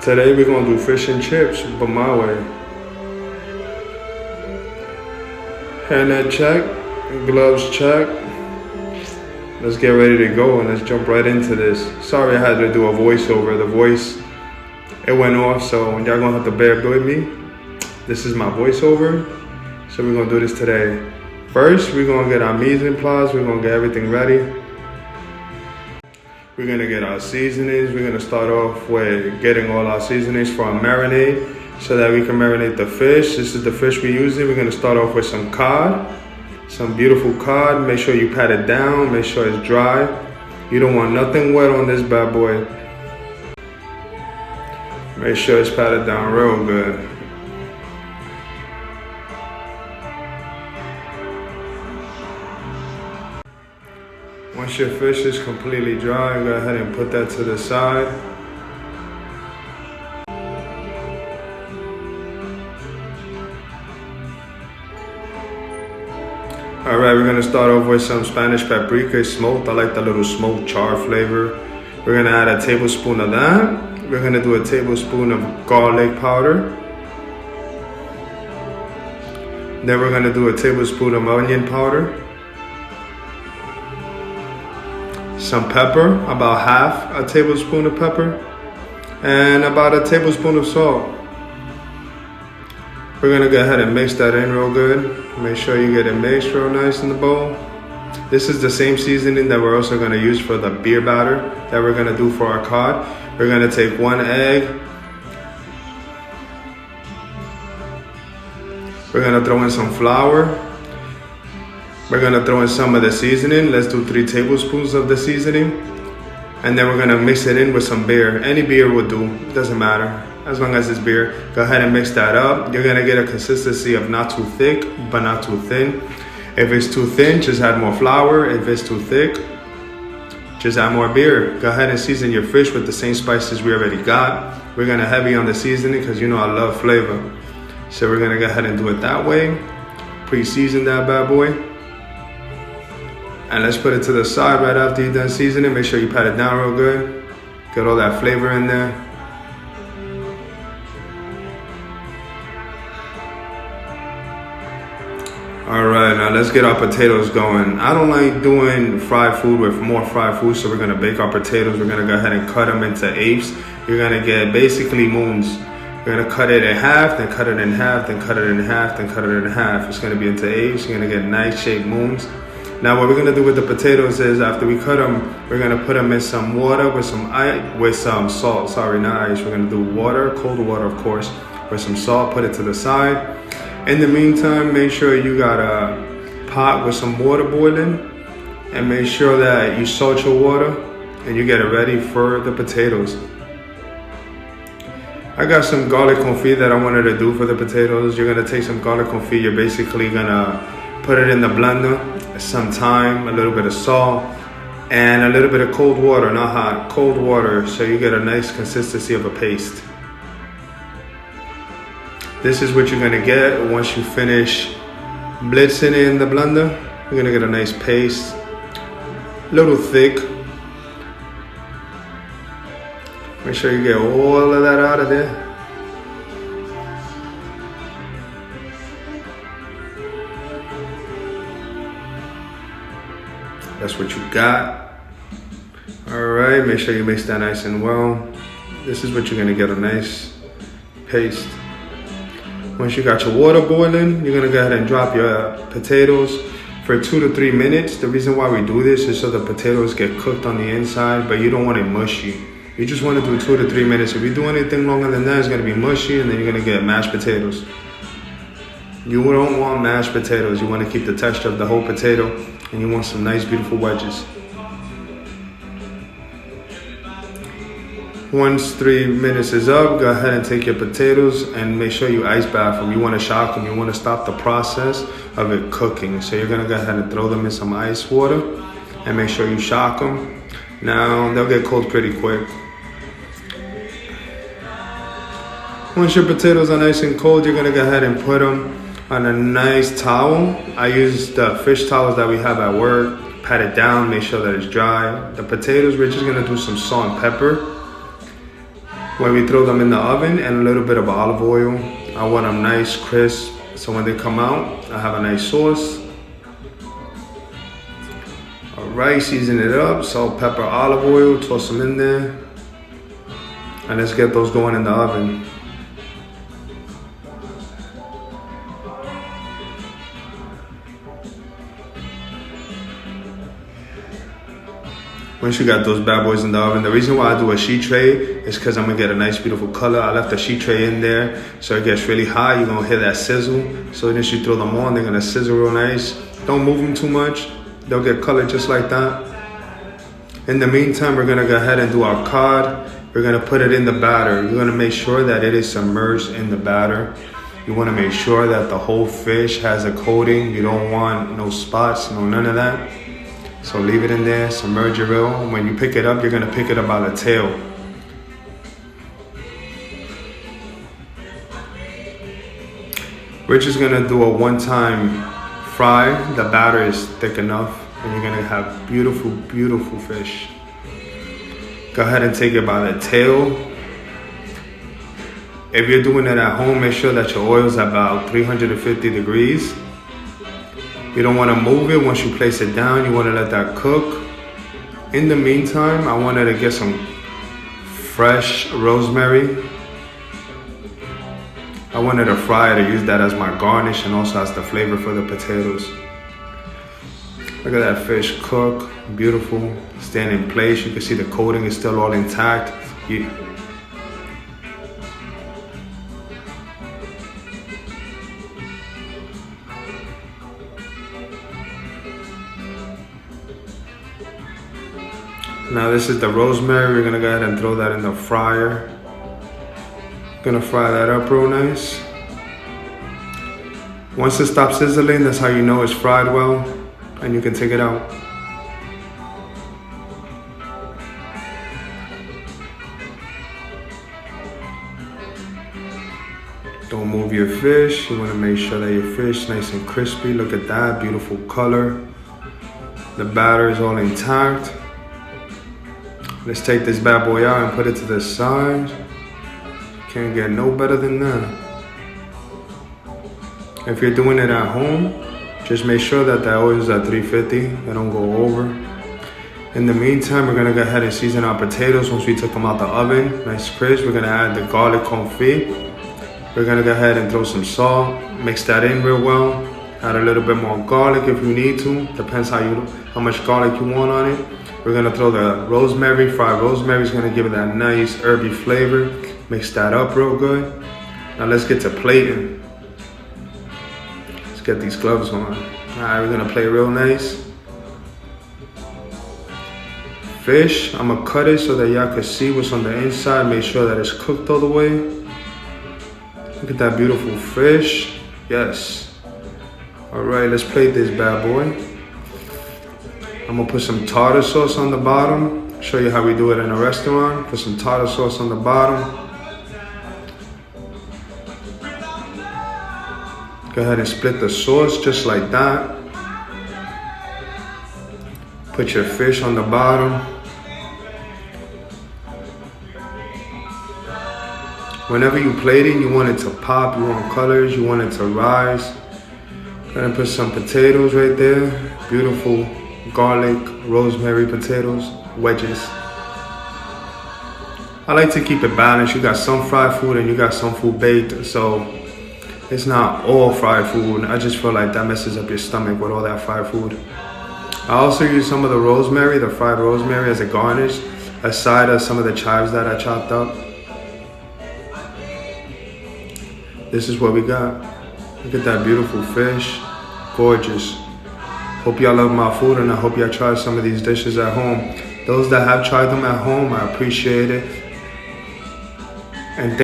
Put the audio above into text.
Today we're gonna do fish and chips, but my way. Hairnet check, gloves check. Let's get ready to go and let's jump right into this. Sorry I had to do a voiceover. The voice, it went off, so y'all gonna have to bear with me. This is my voiceover, so we're gonna do this today. First, we're gonna get our mise en place. We're gonna get everything ready. We're gonna get our seasonings. We're gonna start off with getting all our seasonings for our marinade so that we can marinate the fish. This is the fish we're using. We're gonna start off with some cod, some beautiful cod. Make sure you pat it down, make sure it's dry. You don't want nothing wet on this bad boy. Make sure it's patted down real good. Once your fish is completely dry, go ahead and put that to the side. All right, we're gonna start off with some Spanish paprika smoked. I like the little smoked char flavor. We're gonna add a tablespoon of that. We're gonna do a tablespoon of garlic powder. Then we're gonna do a tablespoon of onion powder. Some pepper, about half a tablespoon of pepper, and about a tablespoon of salt. We're gonna go ahead and mix that in real good. Make sure you get it mixed real nice in the bowl. This is the same seasoning that we're also gonna use for the beer batter that we're gonna do for our cod. We're gonna take 1 egg. We're gonna throw in some flour. We're gonna throw in some of the seasoning. Let's do 3 tablespoons of the seasoning. And then we're gonna mix it in with some beer. Any beer will do, doesn't matter, as long as it's beer. Go ahead and mix that up. You're gonna get a consistency of not too thick, but not too thin. If it's too thin, just add more flour. If it's too thick, just add more beer. Go ahead and season your fish with the same spices we already got. We're gonna heavy on the seasoning because you know I love flavor. So we're gonna go ahead and do it that way. Pre-season that bad boy. And let's put it to the side right after you're done seasoning. Make sure you pat it down real good. Get all that flavor in there. All right, now let's get our potatoes going. I don't like doing fried food with more fried food, so we're gonna bake our potatoes. We're gonna go ahead and cut them into eighths. You're gonna get basically moons. You're gonna cut it in half, then cut it in half, then cut it in half, then cut it in half. It's gonna be into eighths. You're gonna get nice shaped moons. Now what we're gonna do with the potatoes is after we cut them, we're gonna put them in some water with some salt. Sorry, not ice. We're gonna do water, cold water of course, with some salt, put it to the side. In the meantime, make sure you got a pot with some water boiling and make sure that you salt your water and you get it ready for the potatoes. I got some garlic confit that I wanted to do for the potatoes. You're gonna take some garlic confit. You're basically gonna put it in the blender, some thyme, a little bit of salt, and a little bit of cold water, not hot, cold water, so you get a nice consistency of a paste. This is what you're gonna get once you finish blitzing it in the blender. You're gonna get a nice paste, a little thick. Make sure you get all of that out of there. That's what you got. All right, make sure you mix that nice and well. This is what you're gonna get, a nice paste. Once you got your water boiling, you're gonna go ahead and drop your potatoes for 2 to 3 minutes. The reason why we do this is so the potatoes get cooked on the inside, but you don't want it mushy. You just wanna do 2 to 3 minutes. If you do anything longer than that, it's gonna be mushy and then you're gonna get mashed potatoes. You don't want mashed potatoes. You wanna keep the texture of the whole potato and you want some nice, beautiful wedges. Once 3 minutes is up, go ahead and take your potatoes and make sure you ice bath them. You want to shock them. You want to stop the process of it cooking. So you're going to go ahead and throw them in some ice water and make sure you shock them. Now, they'll get cold pretty quick. Once your potatoes are nice and cold, you're going to go ahead and put them on a nice towel. I use the fish towels that we have at work. Pat it down, make sure that it's dry. The potatoes, we're just gonna do some salt and pepper. When we throw them in the oven, and a little bit of olive oil. I want them nice, crisp, so when they come out, I have a nice sauce. Alright, season it up, salt, pepper, olive oil, toss them in there. And let's get those going in the oven. Once you got those bad boys in the oven, the reason why I do a sheet tray is because I'm gonna get a nice beautiful color. I left the sheet tray in there so it gets really hot. You're gonna hear that sizzle. So once you throw them on, they're gonna sizzle real nice. Don't move them too much. They'll get colored just like that. In the meantime, we're gonna go ahead and do our cod. We're gonna put it in the batter. You're gonna make sure that it is submerged in the batter. You wanna make sure that the whole fish has a coating. You don't want no spots, none of that. So leave it in there, submerge it real. When you pick it up, you're gonna pick it up by the tail. We're just gonna do a one-time fry. The batter is thick enough, and you're gonna have beautiful, beautiful fish. Go ahead and take it by the tail. If you're doing it at home, make sure that your oil's about 350 degrees. You don't want to move it once you place it down. You want to let that cook. In the meantime, I wanted to get some fresh rosemary. I wanted to fry it to use that as my garnish and also as the flavor for the potatoes. Look at that fish cook, beautiful, staying in place. You can see the coating is still all intact. Now this is the rosemary. We're gonna go ahead and throw that in the fryer. Gonna fry that up real nice. Once it stops sizzling, that's how you know it's fried well, and you can take it out. Don't move your fish. You wanna make sure that your fish is nice and crispy. Look at that, beautiful color. The batter is all intact. Let's take this bad boy out and put it to the side. Can't get no better than that. If you're doing it at home, just make sure that the oil is at 350. They don't go over. In the meantime, we're gonna go ahead and season our potatoes once we took them out the oven. Nice crisp. We're gonna add the garlic confit. We're gonna go ahead and throw some salt. Mix that in real well. Add a little bit more garlic if you need to. Depends how much garlic you want on it. We're gonna throw the rosemary. Fried rosemary is gonna give it that nice herby flavor. Mix that up real good. Now let's get to plating. Let's get these gloves on. All right, we're gonna plate real nice. Fish, I'm gonna cut it so that y'all can see what's on the inside. Make sure that it's cooked all the way. Look at that beautiful fish. Yes. All right, let's plate this bad boy. I'm gonna put some tartar sauce on the bottom. Show you how we do it in a restaurant. Put some tartar sauce on the bottom. Go ahead and split the sauce just like that. Put your fish on the bottom. Whenever you plating, you want it to pop, you want colors, you want it to rise. Go ahead and put some potatoes right there. Beautiful garlic, rosemary potatoes, wedges. I like to keep it balanced. You got some fried food and you got some food baked, so it's not all fried food. I just feel like that messes up your stomach with all that fried food. I also use some of the rosemary, the fried rosemary, as a garnish, aside of some of the chives that I chopped up. This is what we got. Look at that beautiful fish, gorgeous. Hope y'all love my food, and I hope y'all try some of these dishes at home. Those that have tried them at home, I appreciate it.